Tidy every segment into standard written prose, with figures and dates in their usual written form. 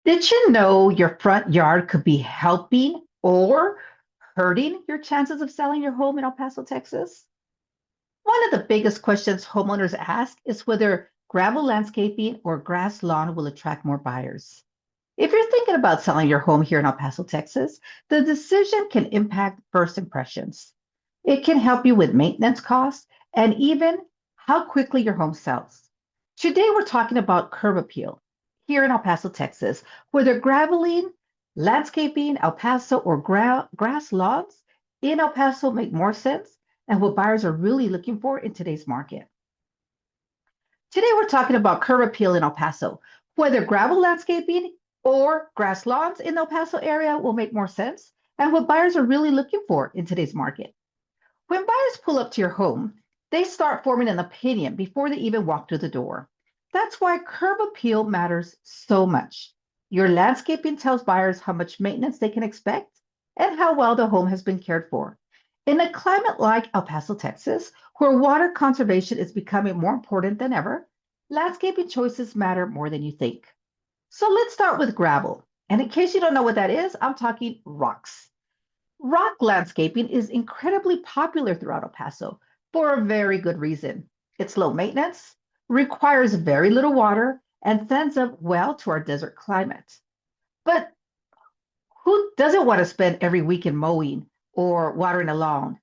Did you know your front yard could be helping or hurting your chances of selling your home in El Paso, Texas? One of the biggest questions homeowners ask is whether gravel landscaping or grass lawn will attract more buyers. If you're thinking about selling your home here in El Paso, Texas, the decision can impact first impressions. It can help you with maintenance costs and even how quickly your home sells. Today, we're talking about curb appeal here in El Paso, Texas, whether graveling, landscaping, El Paso, or grass lawns in El Paso make more sense and what buyers are really looking for in today's market. Today, we're talking about curb appeal in El Paso, whether gravel landscaping or grass lawns in the El Paso area will make more sense, and what buyers are really looking for in today's market. When buyers pull up to your home, they start forming an opinion before they even walk through the door. That's why curb appeal matters so much. Your landscaping tells buyers how much maintenance they can expect and how well the home has been cared for. In a climate like El Paso, Texas, where water conservation is becoming more important than ever, landscaping choices matter more than you think. So let's start with gravel. And in case you don't know what that is, I'm talking rocks. Rock landscaping is incredibly popular throughout El Paso for a very good reason. It's low maintenance, requires very little water, and stands up well to our desert climate. But who doesn't want to spend every weekend mowing or watering a lawn?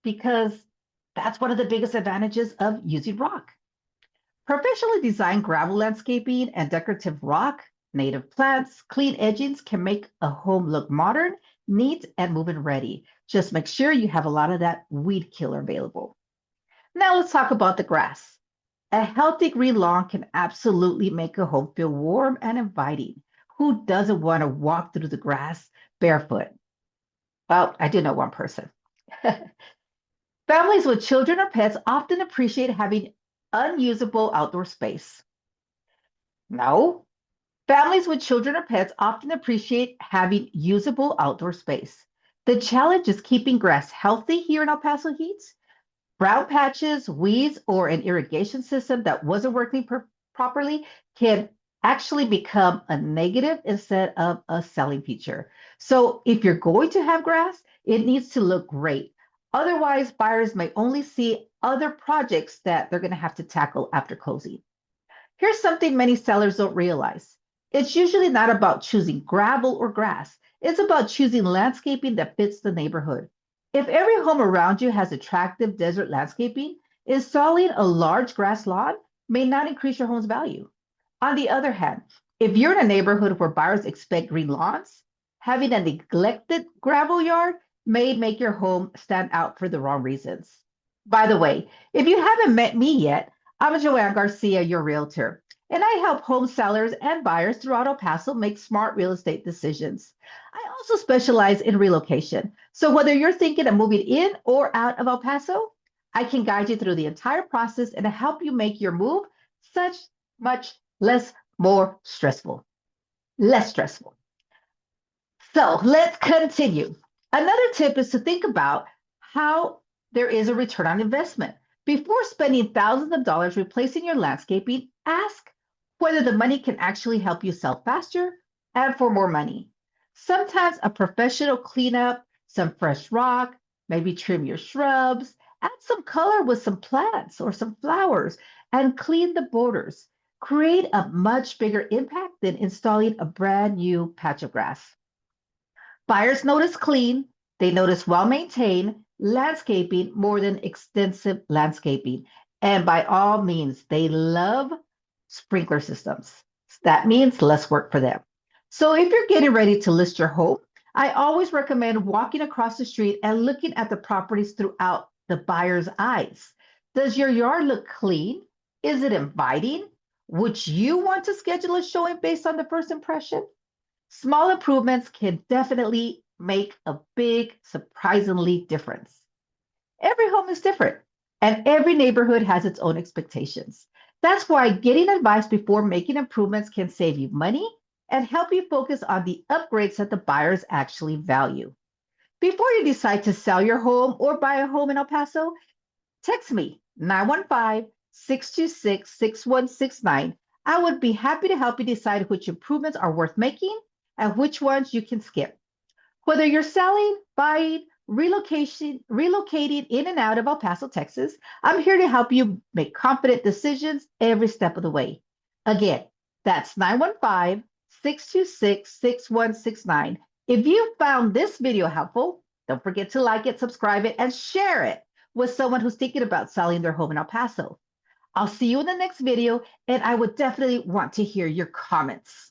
Because that's one of the biggest advantages of using rock. Professionally designed gravel landscaping and decorative rock, native plants, clean edgings can make a home look modern, neat, and move-in ready. Just make sure you have a lot of that weed killer available. Now let's talk about the grass. A healthy green lawn can absolutely make a home feel warm and inviting. Who doesn't want to walk through the grass barefoot? Well, I do know one person. Families with children or pets often appreciate having unusable outdoor space. No, families with children or pets often appreciate having usable outdoor space. The challenge is keeping grass healthy here in El Paso Heat. Brown patches, weeds, or an irrigation system that wasn't working properly can actually become a negative instead of a selling feature. So if you're going to have grass, it needs to look great. Otherwise, buyers may only see other projects that they're going to have to tackle after closing. Here's something many sellers don't realize. It's usually not about choosing gravel or grass. It's about choosing landscaping that fits the neighborhood. If every home around you has attractive desert landscaping, installing a large grass lawn may not increase your home's value. On the other hand, if you're in a neighborhood where buyers expect green lawns, having a neglected gravel yard may make your home stand out for the wrong reasons. By the way, if you haven't met me yet, I'm Joanne Garcia, your realtor, and I help home sellers and buyers throughout El Paso make smart real estate decisions. I also specialize in relocation. So whether you're thinking of moving in or out of El Paso, I can guide you through the entire process and help you make your move such much less stressful. So let's continue. Another tip is to think about how there is a return on investment. Before spending thousands of dollars replacing your landscaping, ask whether the money can actually help you sell faster and for more money. Sometimes a professional cleanup, some fresh rock, maybe trim your shrubs, add some color with some plants or some flowers, and clean the borders. Create a much bigger impact than installing a brand new patch of grass. Buyers notice clean, they notice well-maintained landscaping more than extensive landscaping. And by all means, they love sprinkler systems. That means less work for them. So if you're getting ready to list your home, I always recommend walking across the street and looking at the properties throughout the buyer's eyes. Does your yard look clean? Is it inviting? Would you want to schedule a showing based on the first impression? Small improvements can definitely make a big, surprisingly difference. Every home is different, and every neighborhood has its own expectations. That's why getting advice before making improvements can save you money and help you focus on the upgrades that the buyers actually value. Before you decide to sell your home or buy a home in El Paso, text me 915 626 6169. I would be happy to help you decide which improvements are worth making and which ones you can skip. Whether you're selling, buying, relocating in and out of El Paso, Texas, I'm here to help you make confident decisions every step of the way. Again, that's 915-626-6169. If you found this video helpful, don't forget to like it, subscribe it, and share it with someone who's thinking about selling their home in El Paso. I'll see you in the next video, and I would definitely want to hear your comments.